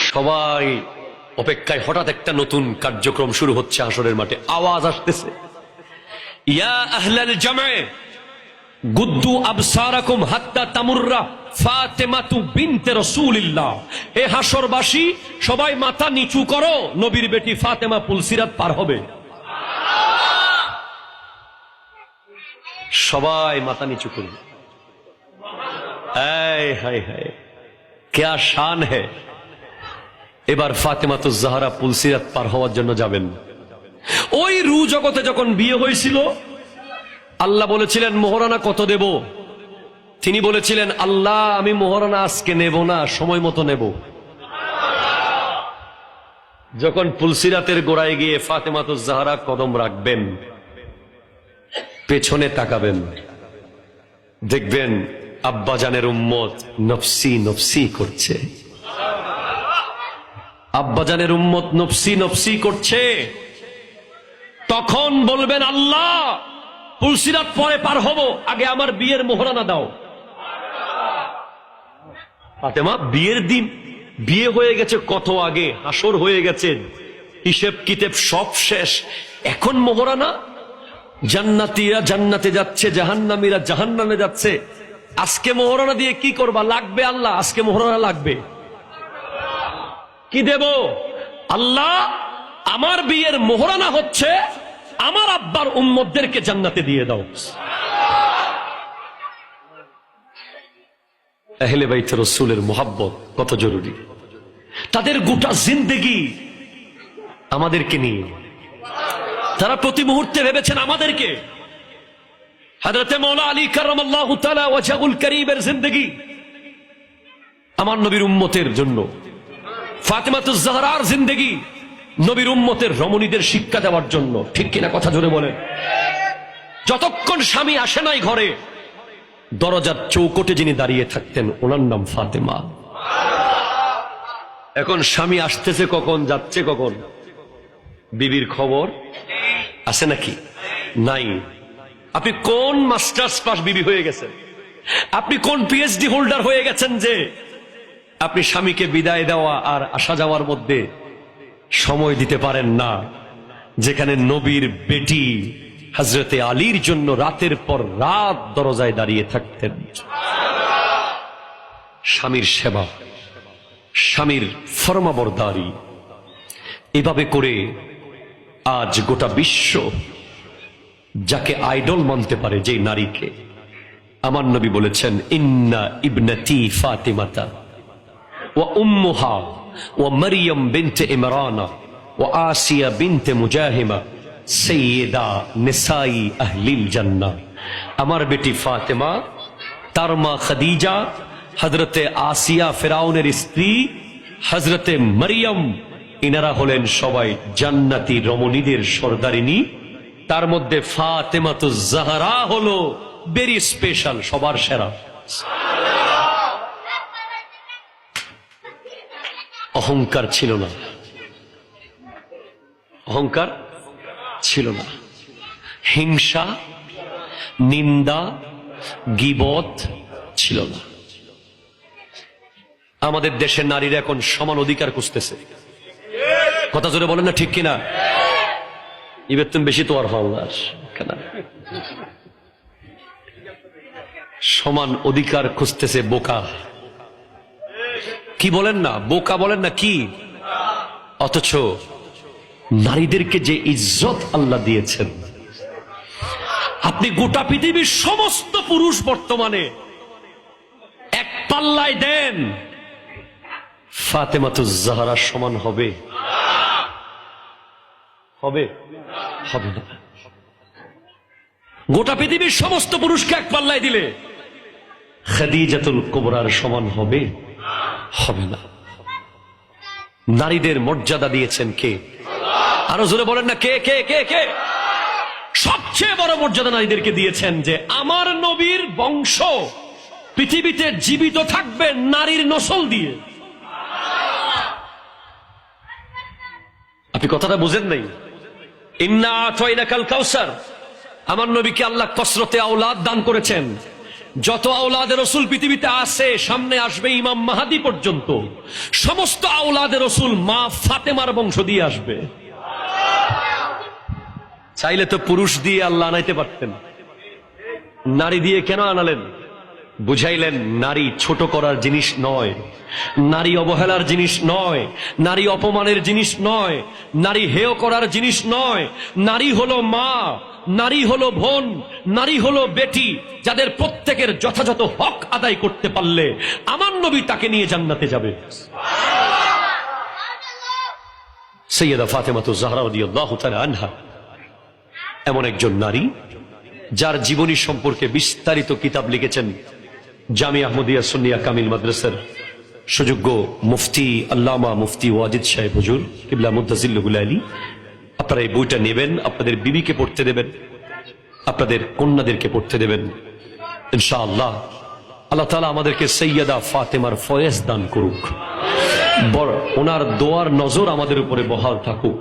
সবাই অপেক্ষায়, হঠাৎ একটা নতুন কার্যক্রম শুরু হচ্ছে। আসরের মাঠে আওয়াজ আসতেছে, ইয়া আহলাল জামে গুদ্দু আবসারাকুম হাত্তা তামুররা ফাতেমাতু বিনতে রাসূলিল্লাহ। হে হাসরবাসী, সবাই মাথা নিচু করো, নবীর বেটি ফাতেমা পুলসিরাত পার হবে। সবাই মাথা নিচু করবে। হায় হায় হায়, क्या शान है। এবার ফাতেমাতুজ জাহরা পুলসিরাত পার হওয়ার জন্য যাবেন। ওই রু জগতে যখন বিয়ে হয়েছিল, আল্লাহ বলেছিলেন মোহরানা কত দেব? তিনি বলেছিলেন, আল্লাহ আমি মোহরানা আজকে নেব না, সময় মতো নেব। যখন পুলসিরাতের গোড়ায় গিয়ে ফাতেমাতুজ জাহরা কদম রাখবেন, পেছনে তাকাবেন, দেখবেন আব্বাজানের উম্মত নফসি নফসি করছে। আব্বাজানের উম্মত নফসি নফসি করছে। তখন বলবেন, আল্লাহ পুলসিরাত পরে পার হব, আগে আমার বিয়ের মোহরানা দাও। ফাতেমা বিয়ের দিন, বিয়ে হয়ে গেছে কত আগে, হাসর হয়ে গেছে, হিসেব কিতাব সব শেষ, এখন মোহরানা? জান্নাতীরা জান্নাতে যাচ্ছে, জাহান্নামীরা জাহান্নামে যাচ্ছে, আজকে মোহরানা দিয়ে কি করবা? লাগবে আল্লাহ, আজকে মোহরানা লাগবে। কি দেব? আল্লাহ আমার বিয়ের মোহরানা হচ্ছে আমার আব্বার উম্মতদেরকে জান্নাতে দিয়ে দাও। আহলে বাইত রাসূলের মুহাব্বত কত জরুরি। তাদের গোটা জিন্দেগি আমাদেরকে নিয়ে, তারা প্রতি মুহূর্তে ভেবেছেন আমাদেরকে। হযরতে মাওলা আলী কারামাল্লাহু তাআলা ওয়াজহুল কারীমের জিন্দেগি আমার নবীর উম্মতের জন্য। ফাতেমাতুজ জাহরার জিন্দেগি নবীর উম্মতের রমণীদের শিক্ষা দেওয়ার জন্য। ঠিক কিনা কথা জোরে বলেন। যতক্ষণ স্বামী আসে নাই ঘরে, দরজার চৌকটে যিনি দাঁড়িয়ে থাকতেন, ওনার নাম ফাতেমা। এখন স্বামী আসতেছে কখন, যাচ্ছে কখন, বিবির খবর আছে নাকি? নাই। আপনি কোন মাস্টার্স পাস বিবি হয়ে গেছেন? আপনি কোন পিএইচডি হোল্ডার হয়ে গেছেন যে আপনি স্বামীকে বিদায় দেওয়া আর আসা যাওয়ার মধ্যে সময় দিতে পারেন না? যেখানে নবীর বেটি হযরতে আলীর জন্য রাতের পর রাত দরজায় দাঁড়িয়ে থাকতেন। স্বামীর সেবা, স্বামীর ফরমাবরদারি, এভাবে করে আজ গোটা বিশ্ব যাকে আইডল মানতে পারে, যেই নারীকে, আমার নবী বলেছেন, ইন্না ইবনাতি ফাতিমাতা ওয়া উম্মুহা ওয়া মারইয়াম বিনতে ইমরানা ওয়া আসিয়া বিনতে মুজাহিমা সাইয়্যিদা নিসাই আহলিল জান্নাহ। আমার বেটি ফাতেমা, তার মা খাদিজা, হযরতে আসিয়া ফিরাউনের স্ত্রী, হযরতে মারইয়াম, ইনারা হলেন সবাই জান্নাতি রমণীদের সর্দারিনী। তার মধ্যে ফাতেমাতুজ জাহরা হলো ভেরি স্পেশাল, সবার সেরা। অহংকার ছিল না, অহংকার ছিল না, হিংসা, নিন্দা, গীবত ছিল না। আমাদের দেশের নারীরা এখন সমান অধিকার খুঁজতেছে। কথা জোরে বলেন না, ঠিক কিনা? এবার তুমি বেশি তো আর হল না, সমান অধিকার খুঁজতেছে বোকা। কি বলেন না, বোকা বলেন না কি? অথচ নারীদেরকে যে ইজ্জত আল্লাহ দিয়েছেন, আপনি গোটা পৃথিবীর সমস্ত পুরুষ বর্তমানে এক পাল্লায় দেন, ফাতেমাতুজ জাহরার সমান হবে? হবে? হবে না। গোটা পৃথিবীর সমস্ত পুরুষকে এক পাল্লায় দিলে খাদিজাতুল কুবরার সমান হবে? হবে না। নারীদের মর্যাদা দিয়েছেন কে? আরো জোরে বলেন না, কে কে কে কে? সবচেয়ে বড় মর্যাদা নারীদেরকে দিয়েছেন যে আমার নবীর বংশ পৃথিবীতে জীবিত থাকবে নারীর নসল দিয়ে। আপনি কথাটা বুঝেন নাই? ইন্না আতাইনাকাল কাউসার, আমার নবীকে আল্লাহ কসরতে আওলাদ দান করেছেন। যত আওলাদে রসুল পৃথিবীতে আছে, সামনে আসবে ইমাম মাহাদি পর্যন্ত, সমস্ত আওলাদে রসুল মা ফাতেমার বংশ দিয়ে আসবে। চাইলে তো পুরুষ দিয়ে আল্লাহ আনাইতে পারতেন, নারী দিয়ে কেন আনালেন? বুঝাইলেন নারী ছোট করার জিনিস নয়, নারী অবহেলার জিনিস নয়, নারী অপমানের জিনিস নয়, নারী হেয় করার জিনিস নয়। নারী হলো মা, নারী হলো বোন, নারী হলো বেটি, যাদের প্রত্যেকের যথাযথ হক আদায় করতে পারলে আমার নবী তাকে নিয়ে জান্নাতে যাবে। সৈয়দা ফাতেমাতু জাহরা রাদিয়াল্লাহু তাআলা আনহা এমন একজন নারী যার জীবনী সম্পর্কে বিস্তারিত কিতাব লিখেছেন জামিয়া আহমদিয়া সুন্নিয়া কামিল মাদ্রাসার সুযোগ্য মুফতি আল্লামা মুফতি ওয়াজিদ সাহেব হুজুর কিবলা মুদ্দাজিল্লুল আলী। আপনারা এই বইটা নেবেন, আপনাদের বিবিকে পড়তে দেবেন, আপনাদের কন্যাদেরকে পড়তে দেবেন। ইনশাআল্লাহ আল্লাহ তাআলা আমাদেরকে সৈয়দা ফাতেমার ফয়েজ দান করুক, ওনার দোয়ার নজর আমাদের উপরে বহাল থাকুক।